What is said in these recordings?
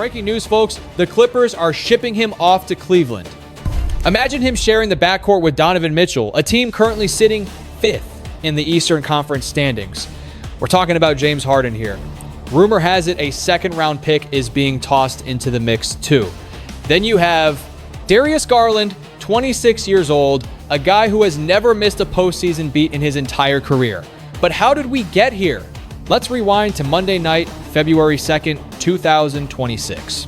breaking news, folks. The Clippers are shipping him off to Cleveland. Imagine him sharing the backcourt with Donovan Mitchell, a team currently sitting 5th in the Eastern Conference standings. We're talking about James Harden here. Rumor has it a second-round pick is being tossed into the mix, too. Then you have Darius Garland, 26 years old, a guy who has never missed a postseason beat in his entire career. But how did we get here? Let's rewind to Monday night, February 2nd, 2026.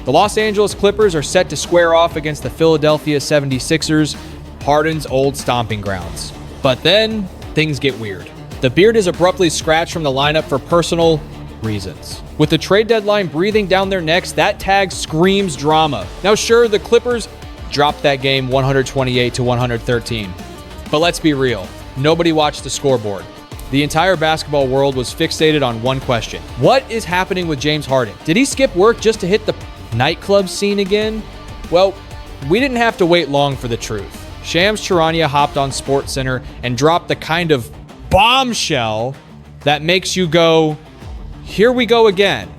The Los Angeles Clippers are set to square off against the Philadelphia 76ers, Harden's old stomping grounds. But then, things get weird. The beard is abruptly scratched from the lineup for personal reasons. With the trade deadline breathing down their necks, that tag screams drama. Now sure, the Clippers dropped that game 128-113. But let's be real, nobody watched the scoreboard. The entire basketball world was fixated on one question. What is happening with James Harden? Did he skip work just to hit the nightclub scene again? Well, we didn't have to wait long for the truth. Shams Charania hopped on SportsCenter and dropped the kind of bombshell that makes you go, here we go again.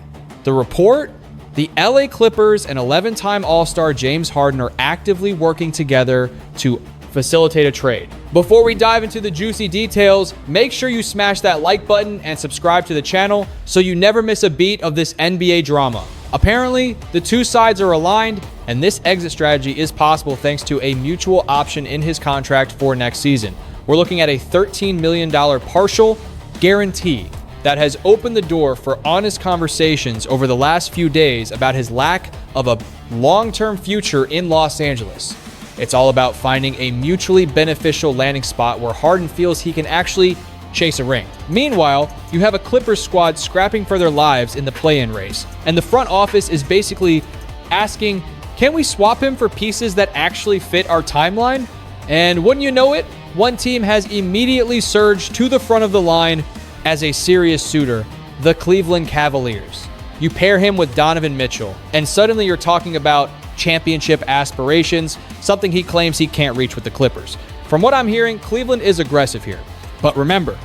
The report? The LA Clippers and 11-time All-Star James Harden are actively working together to facilitate a trade. Before we dive into the juicy details, make sure you smash that like button and subscribe to the channel so you never miss a beat of this NBA drama. Apparently, the two sides are aligned, and this exit strategy is possible thanks to a mutual option in his contract for next season. We're looking at a $13 million partial guarantee that has opened the door for honest conversations over the last few days about his lack of a long-term future in Los Angeles. It's all about finding a mutually beneficial landing spot where Harden feels he can actually chase a ring. Meanwhile, you have a Clippers squad scrapping for their lives in the play-in race, and the front office is basically asking, can we swap him for pieces that actually fit our timeline? And wouldn't you know it, one team has immediately surged to the front of the line as a serious suitor, the Cleveland Cavaliers. You pair him with Donovan Mitchell, and suddenly you're talking about championship aspirations, something he claims he can't reach with the Clippers. From what I'm hearing, Cleveland is aggressive here. But remember,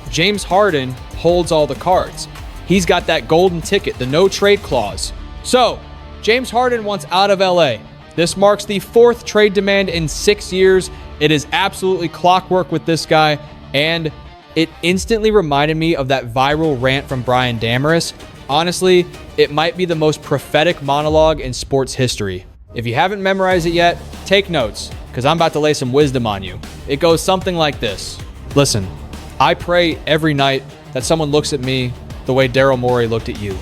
James Harden holds all the cards. He's got that golden ticket, the no trade clause. So, James Harden wants out of LA. This marks the 4th trade demand in 6 years. It is absolutely clockwork with this guy, and it instantly reminded me of that viral rant from Brian Damaris. Honestly, it might be the most prophetic monologue in sports history. If you haven't memorized it yet, take notes, because I'm about to lay some wisdom on you. It goes something like this. Listen, I pray every night that someone looks at me the way Daryl Morey looked at you.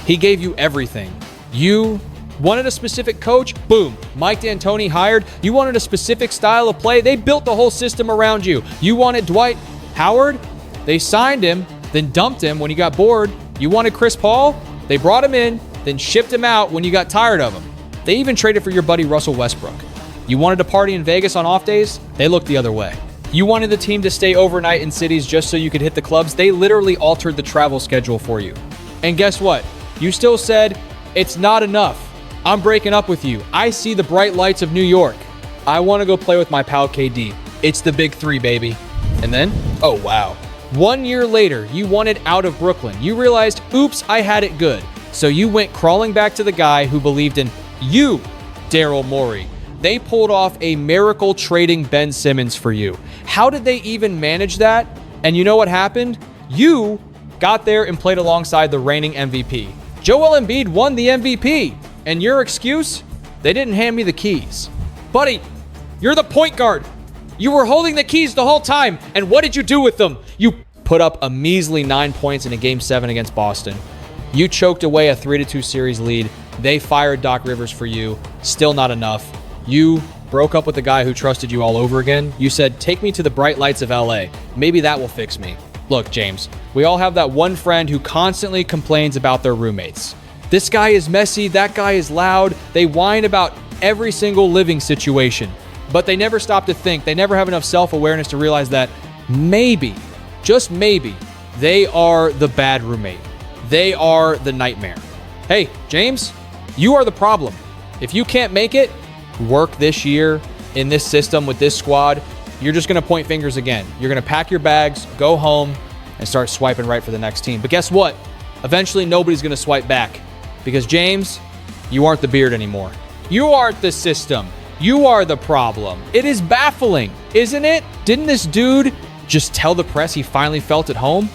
He gave you everything. You wanted a specific coach? Boom. Mike D'Antoni hired. You wanted a specific style of play? They built the whole system around you. You wanted Dwight Howard? They signed him, then dumped him when he got bored. You wanted Chris Paul? They brought him in, then shipped him out when you got tired of him. They even traded for your buddy Russell Westbrook. You wanted to party in Vegas on off days? They looked the other way. You wanted the team to stay overnight in cities just so you could hit the clubs? They literally altered the travel schedule for you. And guess what? You still said, it's not enough. I'm breaking up with you. I see the bright lights of New York. I want to go play with my pal KD. It's the big 3, baby. And then, oh wow. 1 year later, you wanted out of Brooklyn. You realized, oops, I had it good. So you went crawling back to the guy who believed in you, Daryl Morey. They pulled off a miracle trading Ben Simmons for you. How did they even manage that? And you know what happened? You got there and played alongside the reigning MVP. Joel Embiid won the MVP. And your excuse? They didn't hand me the keys. Buddy, you're the point guard. You were holding the keys the whole time. And what did you do with them? You put up a measly 9 points in a Game 7 against Boston. You choked away a 3-2 series lead. They fired Doc Rivers for you. Still not enough. You broke up with the guy who trusted you all over again. You said, take me to the bright lights of LA. Maybe that will fix me. Look, James, we all have that one friend who constantly complains about their roommates. This guy is messy. That guy is loud. They whine about every single living situation. But they never stop to think. They never have enough self-awareness to realize that maybe, just maybe, they are the bad roommate. They are the nightmare. Hey, James, you are the problem. If you can't make it work this year in this system with this squad, you're just going to point fingers again. You're going to pack your bags, go home, and start swiping right for the next team. But guess what? Eventually, nobody's going to swipe back. Because, James, you aren't the beard anymore. You aren't the system. You are the problem. It is baffling, isn't it? Didn't this dude just tell the press he finally felt at home?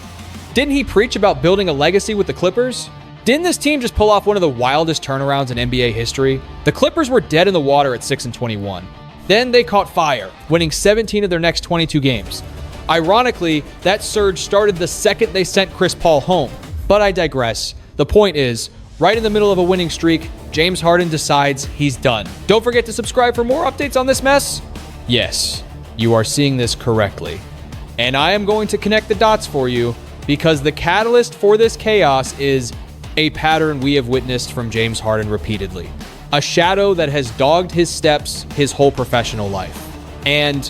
Didn't he preach about building a legacy with the Clippers? Didn't this team just pull off one of the wildest turnarounds in NBA history? The Clippers were dead in the water at 6-21. Then they caught fire, winning 17 of their next 22 games. Ironically, that surge started the second they sent Chris Paul home. But I digress. The point is, right in the middle of a winning streak, James Harden decides he's done. Don't forget to subscribe for more updates on this mess. Yes, you are seeing this correctly. And I am going to connect the dots for you because the catalyst for this chaos is a pattern we have witnessed from James Harden repeatedly. A shadow that has dogged his steps his whole professional life. And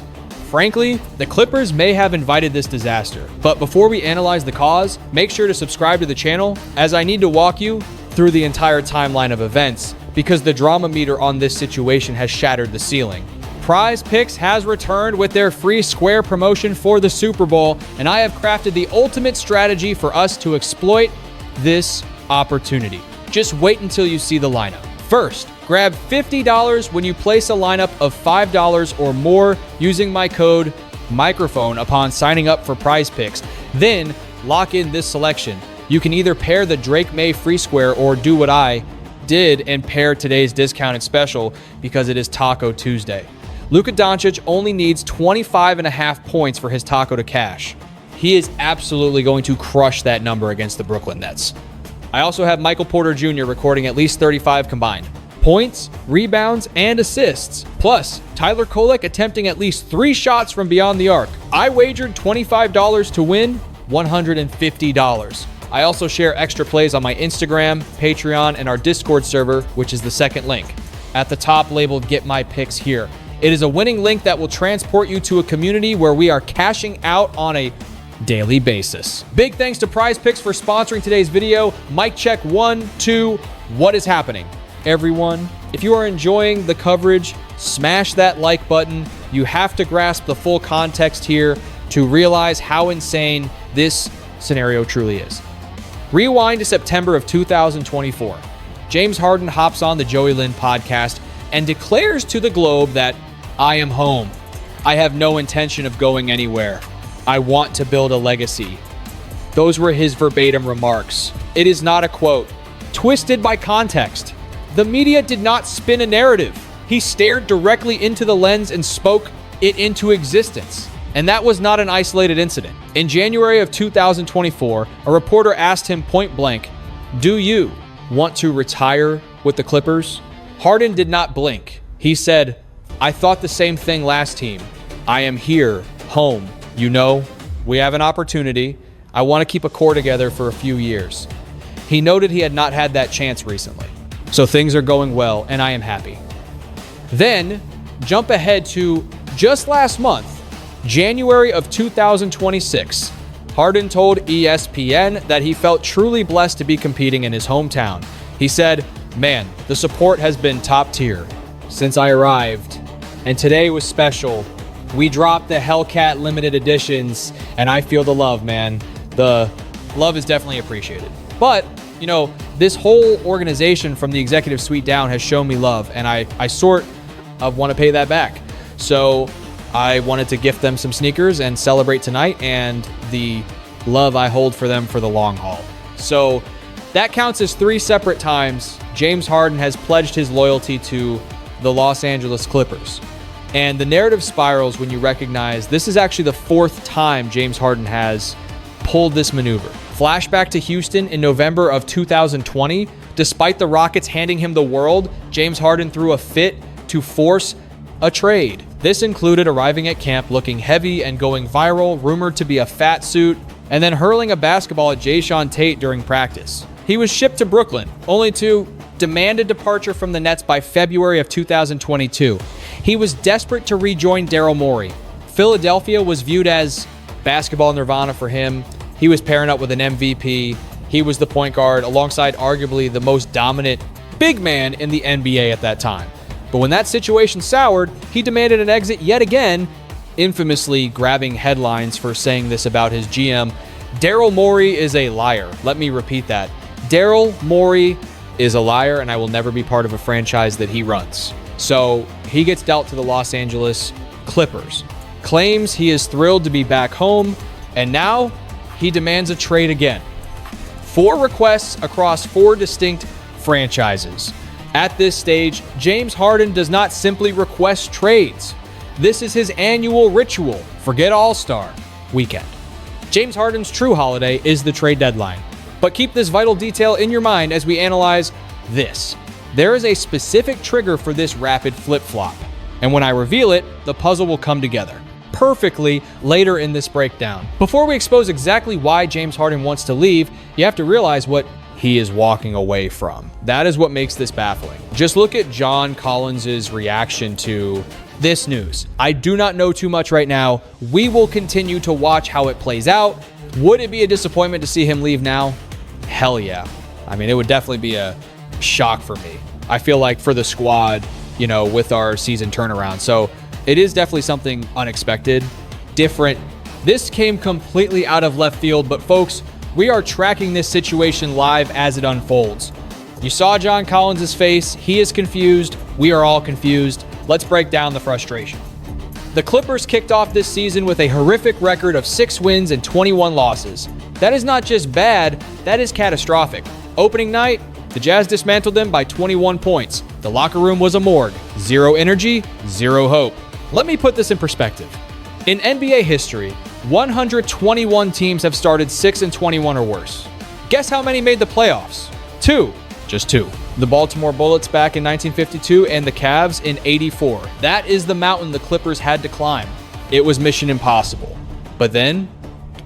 frankly, the Clippers may have invited this disaster. But before we analyze the cause, make sure to subscribe to the channel, as I need to walk you through the entire timeline of events, because the drama meter on this situation has shattered the ceiling. Prize Picks has returned with their free square promotion for the Super Bowl, and I have crafted the ultimate strategy for us to exploit this opportunity. Just wait until you see the lineup. First, grab $50 when you place a lineup of $5 or more using my code microphone upon signing up for Prize Picks. Then lock in this selection. You can either pair the Drake May free square or do what I did and pair today's discounted special because it is Taco Tuesday. Luka Doncic only needs 25.5 points for his taco to cash. He is absolutely going to crush that number against the Brooklyn Nets. I also have Michael Porter Jr. recording at least 35 combined. Points, rebounds, and assists. Plus, Tyler Kolek attempting at least 3 shots from beyond the arc. I wagered $25 to win $150. I also share extra plays on my Instagram, Patreon, and our Discord server, which is the second link. At the top labeled Get My Picks Here. It is a winning link that will transport you to a community where we are cashing out on a daily basis. Big thanks to Prize Picks for sponsoring today's video. Mic check 1, 2, what is happening? Everyone, if you are enjoying the coverage, smash that like button. You have to grasp the full context here to realize how insane this scenario truly is. Rewind to September of 2024. James Harden hops on the Joey Lynn podcast and declares to the globe that I am home. I have no intention of going anywhere. I want to build a legacy. Those were his verbatim remarks. It is not a quote. Twisted by context. The media did not spin a narrative. He stared directly into the lens and spoke it into existence. And that was not an isolated incident. In January of 2024, a reporter asked him point blank, "Do you want to retire with the Clippers?" Harden did not blink. He said, "I thought the same thing last team. I am here, home. You know, we have an opportunity. I want to keep a core together for a few years." He noted he had not had that chance recently. So things are going well, and I am happy. Then, jump ahead to just last month, January of 2026. Harden told ESPN that he felt truly blessed to be competing in his hometown. He said, "Man, the support has been top tier since I arrived, and today was special. We dropped the Hellcat limited editions, and I feel the love, man. The love is definitely appreciated." But, you know, this whole organization from the executive suite down has shown me love, and I sort of want to pay that back. So I wanted to gift them some sneakers and celebrate tonight and the love I hold for them for the long haul. So that counts as 3 separate times James Harden has pledged his loyalty to the Los Angeles Clippers. And the narrative spirals when you recognize this is actually the 4th time James Harden has pulled this maneuver. Flashback to Houston in November of 2020. Despite the Rockets handing him the world, James Harden threw a fit to force a trade. This included arriving at camp looking heavy and going viral, rumored to be a fat suit, and then hurling a basketball at Jae'Sean Tate during practice. He was shipped to Brooklyn, only to demand a departure from the Nets by February of 2022. He was desperate to rejoin Daryl Morey. Philadelphia was viewed as basketball nirvana for him. He was pairing up with an MVP. He was the point guard alongside arguably the most dominant big man in the NBA at that time. But when that situation soured, he demanded an exit yet again, infamously grabbing headlines for saying this about his GM. Daryl Morey is a liar. Let me repeat that. Daryl Morey is a liar, and I will never be part of a franchise that he runs. So he gets dealt to the Los Angeles Clippers. Claims he is thrilled to be back home, and now he demands a trade again. 4 requests across 4 distinct franchises. At this stage, James Harden does not simply request trades. This is his annual ritual. Forget All-Star weekend. James Harden's true holiday is the trade deadline. But keep this vital detail in your mind as we analyze this. There is a specific trigger for this rapid flip-flop. And when I reveal it, the puzzle will come together perfectly later in this breakdown. Before we expose exactly why James Harden wants to leave, you have to realize what he is walking away from. That is what makes this baffling. Just look at John Collins' reaction to this news. I do not know too much right now. We will continue to watch how it plays out. Would it be a disappointment to see him leave now? Hell yeah. I mean, it would definitely be a shock for me. I feel like for the squad, with our season turnaround. So it is definitely something unexpected, different. This came completely out of left field, but folks, we are tracking this situation live as it unfolds. You saw John Collins' face. He is confused. We are all confused. Let's break down the frustration. The Clippers kicked off this season with a horrific record of 6 wins and 21 losses. That is not just bad, that is catastrophic. Opening night, the Jazz dismantled them by 21 points. The locker room was a morgue. 0 energy, 0 hope. Let me put this in perspective. In NBA history, 121 teams have started 6-21 or worse. Guess how many made the playoffs? 2. Just 2. The Baltimore Bullets back in 1952 and the Cavs in 84. That is the mountain the Clippers had to climb. It was mission impossible. But then,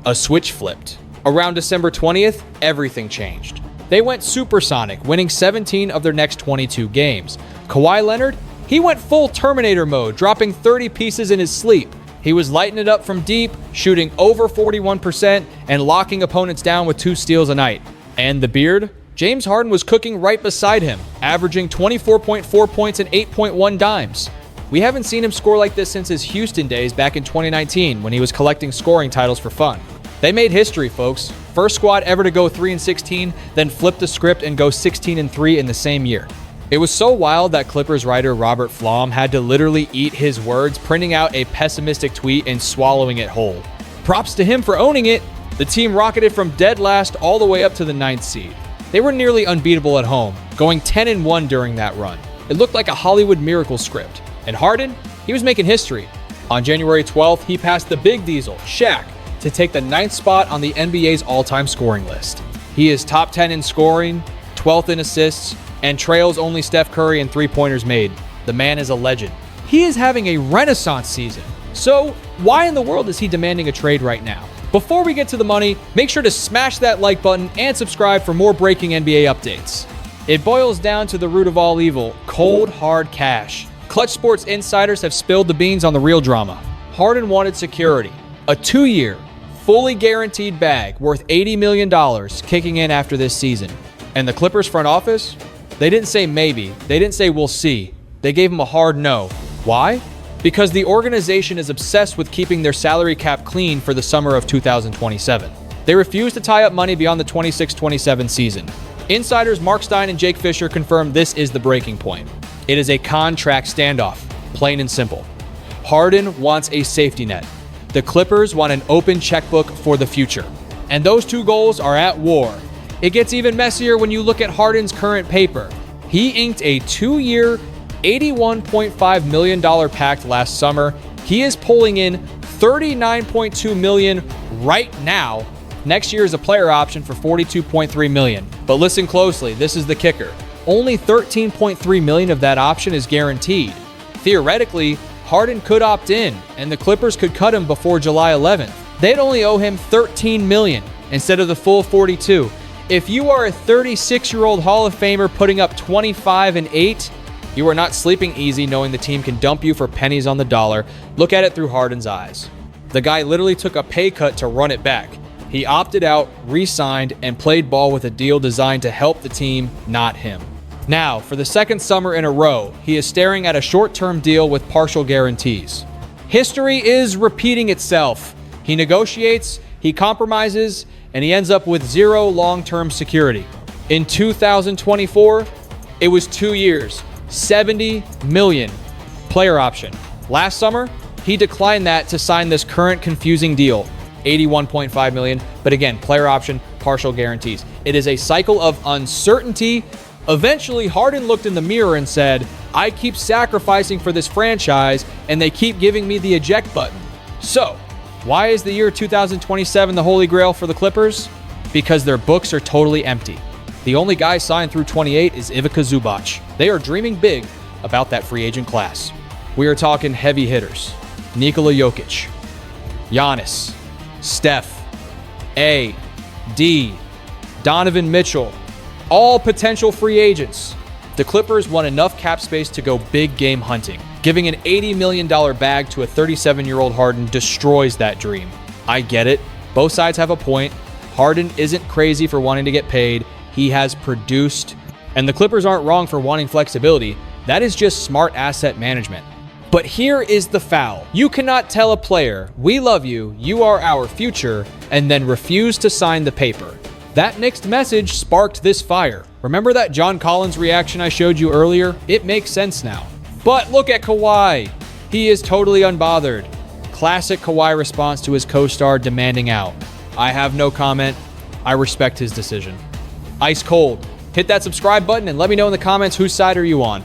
a switch flipped. Around December 20th, everything changed. They went supersonic, winning 17 of their next 22 games. Kawhi Leonard, he went full Terminator mode, dropping 30 pieces in his sleep. He was lighting it up from deep, shooting over 41%, and locking opponents down with 2 steals a night. And the beard? James Harden was cooking right beside him, averaging 24.4 points and 8.1 dimes. We haven't seen him score like this since his Houston days back in 2019 when he was collecting scoring titles for fun. They made history, folks. First squad ever to go 3-16, then flip the script and go 16-3 in the same year. It was so wild that Clippers writer Robert Flom had to literally eat his words, printing out a pessimistic tweet and swallowing it whole. Props to him for owning it. The team rocketed from dead last all the way up to the 9th seed. They were nearly unbeatable at home, going 10-1 during that run. It looked like a Hollywood miracle script. And Harden, he was making history. On January 12th, he passed the Big Diesel, Shaq, to take the 9th spot on the NBA's all-time scoring list. He is top 10 in scoring, 12th in assists, and trails only Steph Curry in 3-pointers made. The man is a legend. He is having a renaissance season. So why in the world is he demanding a trade right now? Before we get to the money, make sure to smash that like button and subscribe for more breaking NBA updates. It boils down to the root of all evil, cold, hard cash. Clutch Sports insiders have spilled the beans on the real drama. Harden wanted security. A 2-year, fully guaranteed bag worth $80 million kicking in after this season. And the Clippers front office? They didn't say maybe. They didn't say we'll see. They gave him a hard no. Why? Because the organization is obsessed with keeping their salary cap clean for the summer of 2027. They refuse to tie up money beyond the 26-27 season. Insiders Mark Stein and Jake Fisher confirmed this is the breaking point. It is a contract standoff, plain and simple. Harden wants a safety net. The Clippers want an open checkbook for the future. And those 2 goals are at war. It gets even messier when you look at Harden's current paper. He inked a 2-year, $81.5 million pact last summer. He is pulling in $39.2 million right now. Next year is a player option for $42.3 million. But listen closely, this is the kicker. Only $13.3 million of that option is guaranteed. Theoretically, Harden could opt in, and the Clippers could cut him before July 11th. They'd only owe him $13 million instead of the full $42. If you are a 36-year-old Hall of Famer putting up 25 and 8, you are not sleeping easy knowing the team can dump you for pennies on the dollar. Look at it through Harden's eyes. The guy literally took a pay cut to run it back. He opted out, re-signed, and played ball with a deal designed to help the team, not him. Now, for the second summer in a row, he is staring at a short-term deal with partial guarantees. History is repeating itself. He negotiates, he compromises, and he ends up with 0 long-term security. In 2024, it was 2 years, $70 million player option. Last summer, he declined that to sign this current confusing deal, $81.5 million. But again, player option, partial guarantees. It is a cycle of uncertainty. Eventually, Harden looked in the mirror and said, I keep sacrificing for this franchise, and they keep giving me the eject button. So, why is the year 2027 the holy grail for the Clippers? Because their books are totally empty. The only guy signed through 28 is Ivica Zubac. They are dreaming big about that free agent class. We are talking heavy hitters. Nikola Jokic, Giannis, Steph, A, D, Donovan Mitchell, all potential free agents. The Clippers want enough cap space to go big game hunting. Giving an $80 million bag to a 37-year-old Harden destroys that dream. I get it. Both sides have a point. Harden isn't crazy for wanting to get paid. He has produced, and the Clippers aren't wrong for wanting flexibility. That is just smart asset management. But here is the foul. You cannot tell a player, we love you, you are our future, and then refuse to sign the paper. That mixed message sparked this fire. Remember that John Collins reaction I showed you earlier? It makes sense now. But look at Kawhi. He is totally unbothered. Classic Kawhi response to his co-star demanding out. I have no comment. I respect his decision. Ice cold. Hit that subscribe button and let me know in the comments whose side are you on.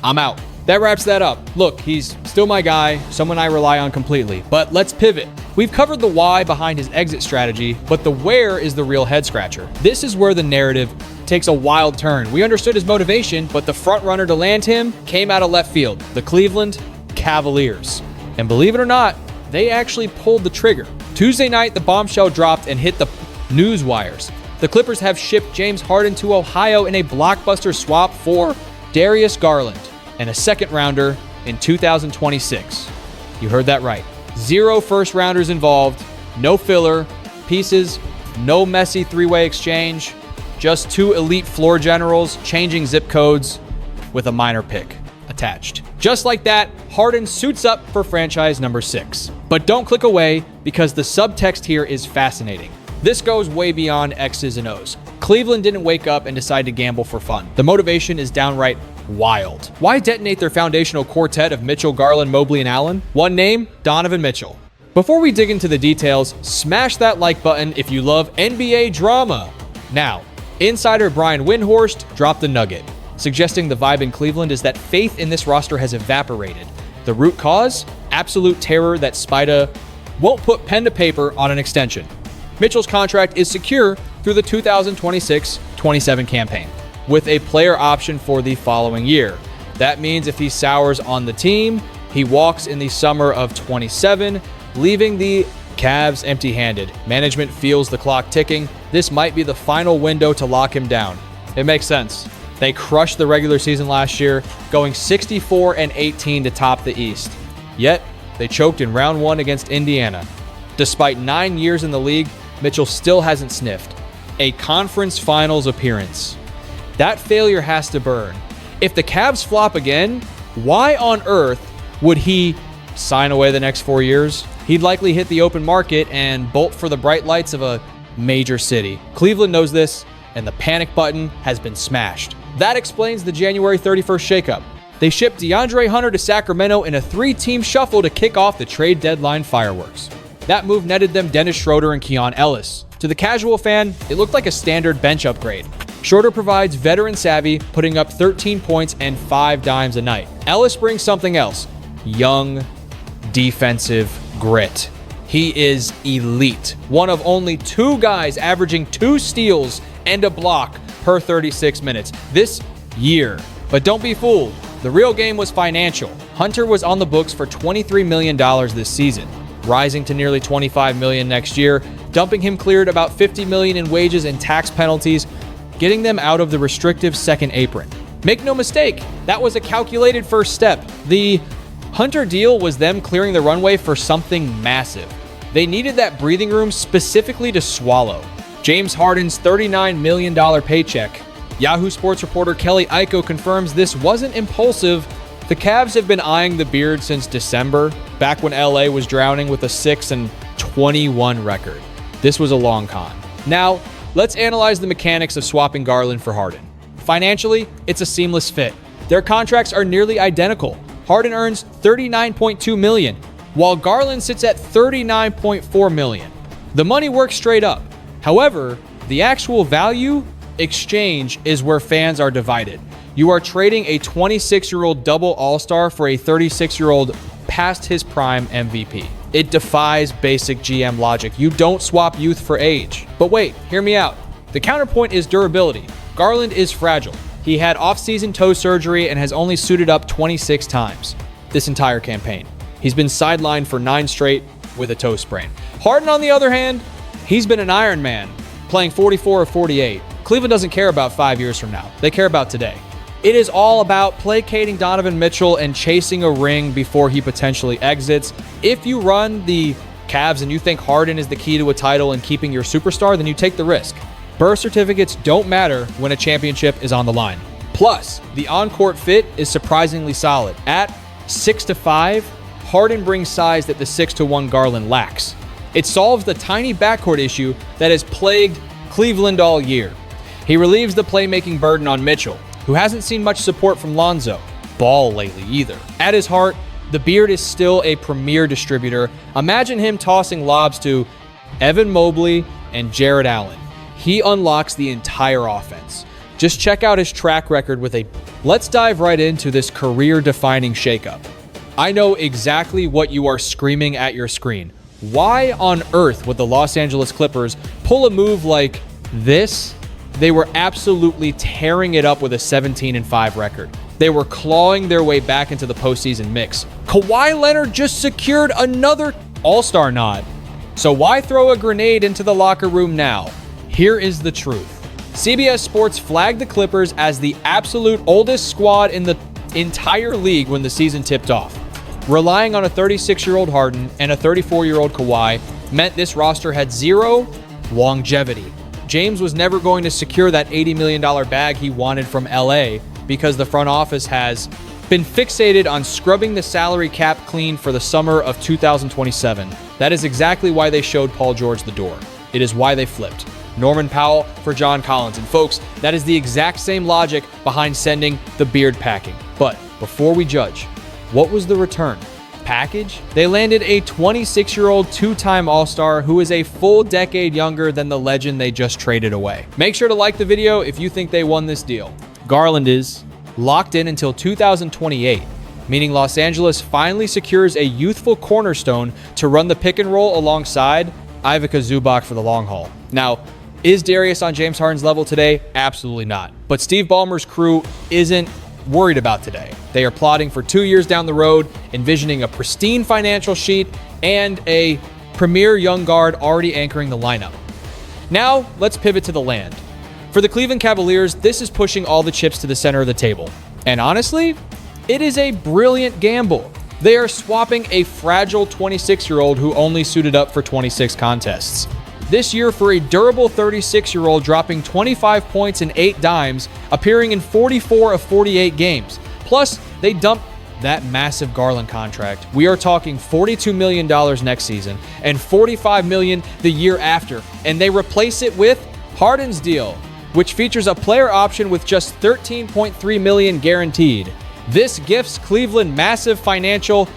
I'm out. That wraps that up. Look, he's still my guy, someone I rely on completely. But let's pivot. We've covered the why behind his exit strategy, but the where is the real head scratcher. This is where the narrative takes a wild turn. We understood his motivation, but the front runner to land him came out of left field, the Cleveland Cavaliers. And believe it or not, they actually pulled the trigger. Tuesday night, the bombshell dropped and hit the news wires. The Clippers have shipped James Harden to Ohio in a blockbuster swap for Darius Garland and a second rounder in 2026. You heard that right. 0 first rounders involved, no filler, pieces, no messy three-way exchange, just 2 elite floor generals changing zip codes with a minor pick attached. Just like that, Harden suits up for franchise number 6. But don't click away because the subtext here is fascinating. This goes way beyond X's and O's. Cleveland didn't wake up and decide to gamble for fun. The motivation is downright wild. Why detonate their foundational quartet of Mitchell, Garland, Mobley, and Allen? One name, Donovan Mitchell. Before we dig into the details, smash that like button if you love NBA drama. Now, insider Brian Windhorst dropped the nugget, suggesting the vibe in Cleveland is that faith in this roster has evaporated. The root cause? Absolute terror that Spida won't put pen to paper on an extension. Mitchell's contract is secure through the 2026-27 campaign, with a player option for the following year. That means if he sours on the team, he walks in the summer of 27, leaving the Cavs empty-handed. Management feels the clock ticking. This might be the final window to lock him down. It makes sense. They crushed the regular season last year, going 64-18 to top the East. Yet, they choked in round 1 against Indiana. Despite 9 years in the league, Mitchell still hasn't sniffed a conference finals appearance. That failure has to burn. If the Cavs flop again, why on earth would he sign away the next 4 years? He'd likely hit the open market and bolt for the bright lights of a major city. Cleveland knows this, and the panic button has been smashed. That explains the January 31st shakeup. They shipped DeAndre Hunter to Sacramento in a 3-team shuffle to kick off the trade deadline fireworks. That move netted them Dennis Schroeder and Keon Ellis. To the casual fan, it looked like a standard bench upgrade. Schroeder provides veteran savvy, putting up 13 points and 5 dimes a night. Ellis brings something else: young, defensive grit. He is elite. One of only 2 guys averaging 2 steals and a block per 36 minutes this year. But don't be fooled. The real game was financial. Hunter was on the books for $23 million this season, rising to nearly $25 million next year, dumping him cleared about $50 million in wages and tax penalties, getting them out of the restrictive second apron. Make no mistake, that was a calculated first step. The Hunter deal was them clearing the runway for something massive. They needed that breathing room specifically to swallow James Harden's $39 million paycheck. Yahoo Sports reporter Kelly Iko confirms this wasn't impulsive. The Cavs have been eyeing the beard since December, back when LA was drowning with a 6-21 record. This was a long con. Now, Let's analyze the mechanics of swapping Garland for Harden. Financially, it's a seamless fit. Their contracts are nearly identical. Harden earns $39.2 million, while Garland sits at $39.4 million. The money works straight up. However, the actual value exchange is where fans are divided. You are trading a 26-year-old double all-star for a 36-year-old past his prime MVP. It defies basic GM logic. You don't swap youth for age. But wait, hear me out. The counterpoint is durability. Garland is fragile. He had off-season toe surgery and has only suited up 26 times this entire campaign. He's been sidelined for 9 straight with a toe sprain. Harden, on the other hand, he's been an Iron Man, playing 44 or 48. Cleveland doesn't care about 5 years from now. They care about today. It is all about placating Donovan Mitchell and chasing a ring before he potentially exits. If you run the Cavs and you think Harden is the key to a title and keeping your superstar, then you take the risk. Birth certificates don't matter when a championship is on the line. Plus, the on-court fit is surprisingly solid. At 6'5", Harden brings size that the 6'1" Garland lacks. It solves the tiny backcourt issue that has plagued Cleveland all year. He relieves the playmaking burden on Mitchell, who hasn't seen much support from Lonzo Ball lately either. At his heart, the Beard is still a premier distributor. Imagine him tossing lobs to Evan Mobley and Jared Allen. He unlocks the entire offense. Just check out his track record with a... Let's dive right into this career-defining shakeup. I know exactly what you are screaming at your screen. Why on earth would the Los Angeles Clippers pull a move like this? They were absolutely tearing it up with a 17-5 record. They were clawing their way back into the postseason mix. Kawhi Leonard just secured another All-Star nod. So why throw a grenade into the locker room now? Here is the truth. CBS Sports flagged the Clippers as the absolute oldest squad in the entire league when the season tipped off. Relying on a 36-year-old Harden and a 34-year-old Kawhi meant this roster had zero longevity. James was never going to secure that $80 million bag he wanted from LA because the front office has been fixated on scrubbing the salary cap clean for the summer of 2027. That is exactly why they showed Paul George the door. It is why they flipped Norman Powell for John Collins. And folks, that is the exact same logic behind sending the Beard packing. But before we judge, what was the return? Package? They landed a 26-year-old two-time All-Star who is a full decade younger than the legend they just traded away. Make sure to like the video if you think they won this deal. Garland is locked in until 2028, meaning Los Angeles finally secures a youthful cornerstone to run the pick and roll alongside Ivica Zubac for the long haul. Now, is Darius on James Harden's level today? Absolutely not. But Steve Ballmer's crew isn't worried about today. They are plotting for 2 years down the road, envisioning a pristine financial sheet and a premier young guard already anchoring the lineup. Now, let's pivot to the land. For the Cleveland Cavaliers, this is pushing all the chips to the center of the table. And honestly, it is a brilliant gamble. They are swapping a fragile 26-year-old who only suited up for 26 contests. This year for a durable 36-year-old dropping 25 points and 8 dimes, appearing in 44 of 48 games. Plus, they dumped that massive Garland contract. We are talking $42 million next season and $45 million the year after. And they replace it with Harden's deal, which features a player option with just $13.3 million guaranteed. This gifts Cleveland massive financial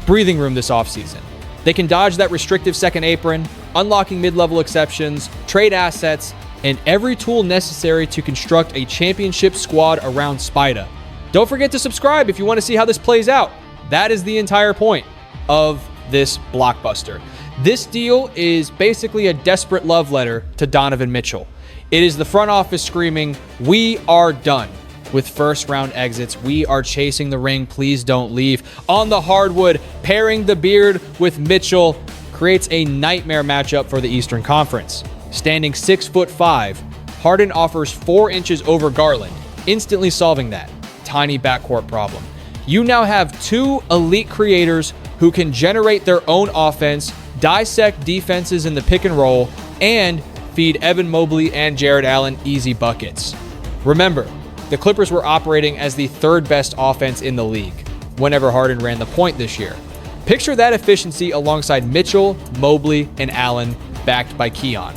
breathing room this offseason. They can dodge that restrictive second apron, unlocking mid-level exceptions, trade assets, and every tool necessary to construct a championship squad around Spida. Don't forget to subscribe if you want to see how this plays out. That is the entire point of this blockbuster. This deal is basically a desperate love letter to Donovan Mitchell. It is the front office screaming, "We are done with first-round exits. We are chasing the ring. Please don't leave." On the hardwood, pairing the Beard with Mitchell creates a nightmare matchup for the Eastern Conference. Standing 6'5", Harden offers 4 inches over Garland, instantly solving that tiny backcourt problem. You now have 2 elite creators who can generate their own offense, dissect defenses in the pick and roll, and feed Evan Mobley and Jared Allen easy buckets. Remember, the Clippers were operating as the 3rd best offense in the league whenever Harden ran the point this year. Picture that efficiency alongside Mitchell, Mobley, and Allen, backed by Keon.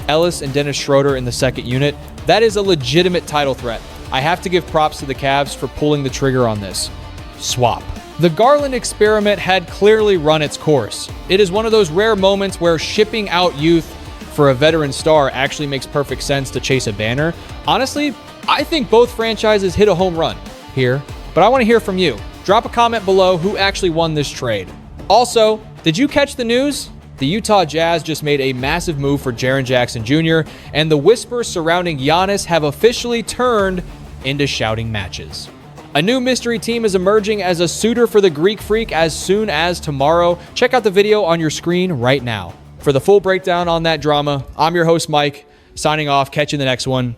Ellis and Dennis Schroeder in the second unit. That is a legitimate title threat. I have to give props to the Cavs for pulling the trigger on this. Swap. The Garland experiment had clearly run its course. It is one of those rare moments where shipping out youth for a veteran star actually makes perfect sense to chase a banner. Honestly, I think both franchises hit a home run here, but I want to hear from you. Drop a comment below who actually won this trade. Also, did you catch the news? The Utah Jazz just made a massive move for Jaren Jackson Jr., and the whispers surrounding Giannis have officially turned into shouting matches. A new mystery team is emerging as a suitor for the Greek Freak as soon as tomorrow. Check out the video on your screen right now. For the full breakdown on that drama, I'm your host, Mike, signing off. Catch you in the next one.